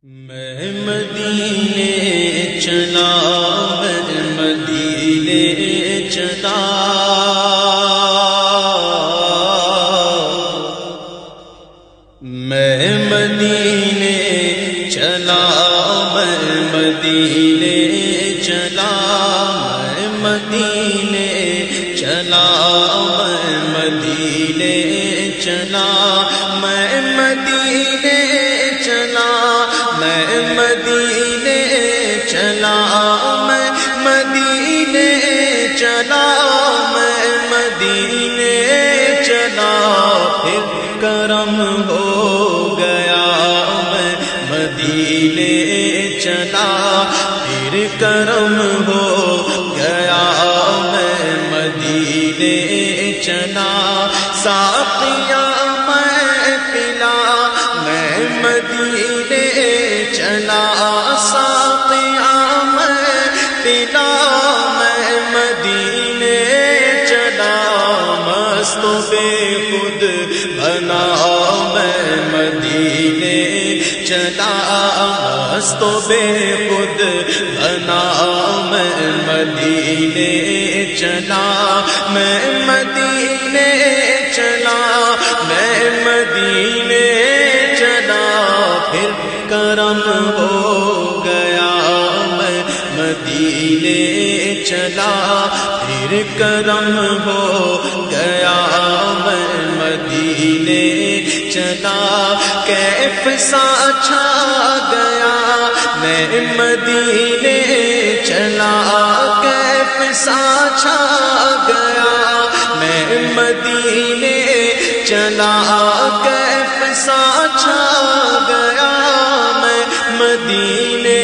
میں مدینے چلا، میں مدینے چلا، میں مدینے چلا، میں مدینے چلا، میں مدینے چلا، میں مدینے چلا، میں مدینے چلا، میں مدینے چلا، میں مدینے چلا، میں مدینے چلا، پھر کرم ہو گیا، میں مدینے چلا، پھر کرم ہو گیا، میں مدینے چلا، ساقیاں میں پلا، میں مدینے چلا، ساقیاں میں پلا، میں مدینے چلا، مست و بے خود بنا، میں مدینے چلا، مست و بے خود بنا، میں مدینے چلا، میں مدینے چلا، میں مدینے چلا، پھر کرم ہو گیا، میں مدینے چلا، پھر کرم ہو گیا، میں مدینے چلا، کیف سا چھا گیا، میں مدینے چلا، کیف سا چھا گیا، میں مدینے چلا، کیف سا چھا گیا، میں مدینے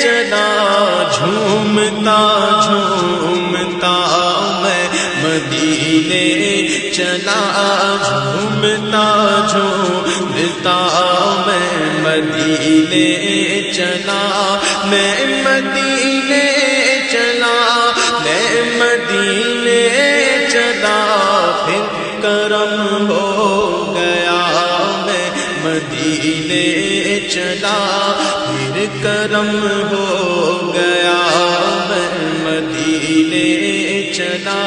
چلا، جھومتا جھومتا میں مدینے چلا، جھومتا جھومتا میں مدینے چلا، میں مدینے چلا، میں مدینے چلا، پھر کرم ہو گیا، میں مدینے چلا، پھر کرم ہو گیا، میں مدینے چلا،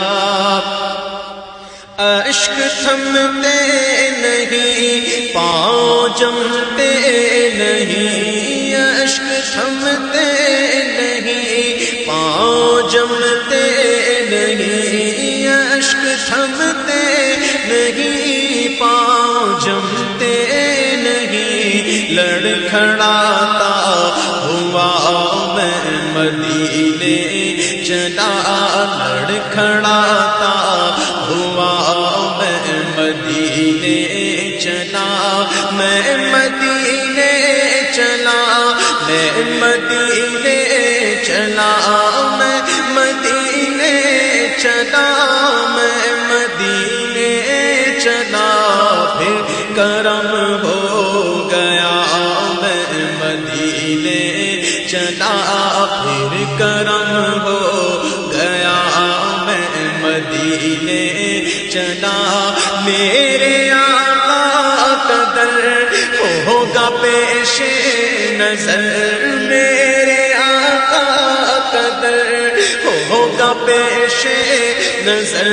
اشک تھمتے نہیں، پاؤں جمتے نہیں، اشک تھمتے نہیں، پاؤں جمتے نہیں، اشک تھمتے نہیں، پاؤں جمتے نہیں، لڑکھڑاتا ہوا میں مدینے چلا، لڑکھڑاتا ہوا میں مدینے چلا، میں مدینے چلا، میں مدینے چلا، میں مدینے چلا، میں مدینے چلا، پھر کرم ہو گیا، میں مدینے چلا، پھر کرم ہو گیا، میں مدینے چلا، میرے آقا کا در ہوگا پیش نظر، میرے آقا کا در ہوگا پیش نظر،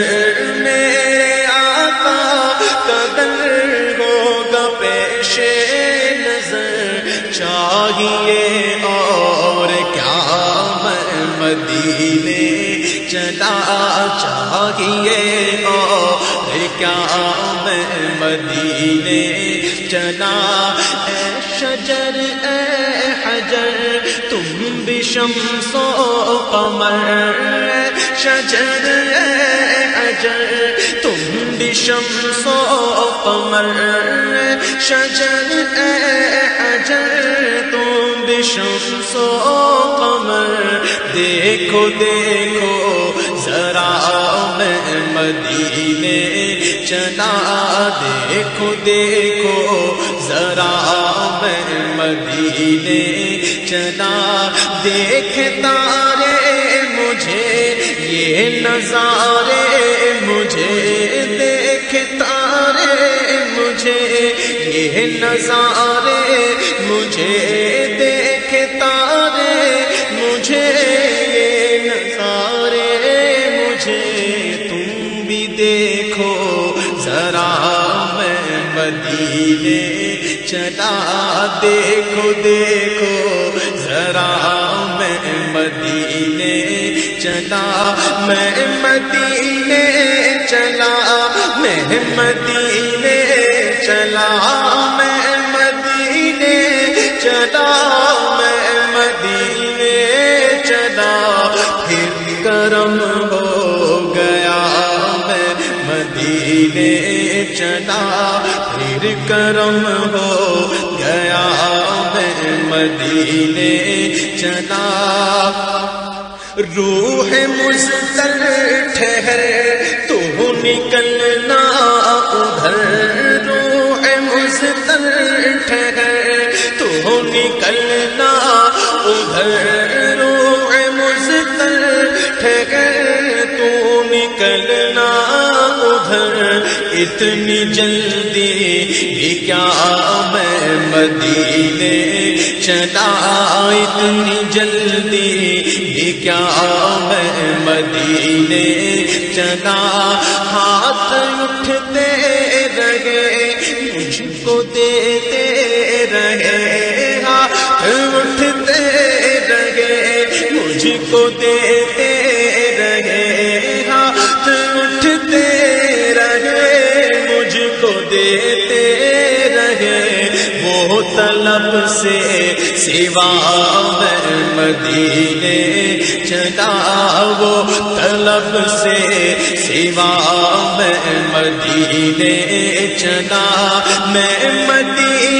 میرے آقا کا در ہوگا پیش نظر، چاہیے اور کیا میں مدینے چلا، چاہیے اور کیا میں مدینے چلا، اے شجر اے حجر تم بھی شمس و قمر، اے شجر اے حجر تم بھی شمس و قمر، اے شجر اے حجر تم بھی شمس و قمر، دیکھو دیکھو ذرا میں مدینے چلا، دیکھو دیکھو ذرا میں مدینے چلا، دیکھتا رے مجھے یہ نظارے، مجھے دیکھتا رے مجھے یہ نظارے، مجھے دیکھتا رے، مجھے یہ نظارے، مجھے تم بھی دیکھو ذرا، میں مدینے چلا، دیکھو دیکھو ذرا، میں مدینے چلا، میں مدینے چلا، میں مدینے چلا، میں مدینے چلا، میں مدینے چلا، پھر کرم ہو گیا، میں مدینے چلا، پھر کرم ہو گیا، میں مدینے چلا۔ روح مزدل ٹھہر تو نکلنا ادھر، روح مزدل ٹھہر تو نکلنا ادھر، روح مزدل ٹھہر تو نکلنا ادھر، اتنی جلدی بھی کیا میں مدینے چلا، اتنی جلدی بھی کیا میں مدینے چلا، ہاتھ اٹھتے رہے مجھ کو دیتے رہے، ہاتھ اٹھتے رہے مجھ کو دیتے رہے، ہاتھ اٹھتے رہے مجھ کو دیتے رہے، وہ طلب سے سوا میں مدینے چلا، وہ طلب سے سوا میں مدینے چلا، میں مدینے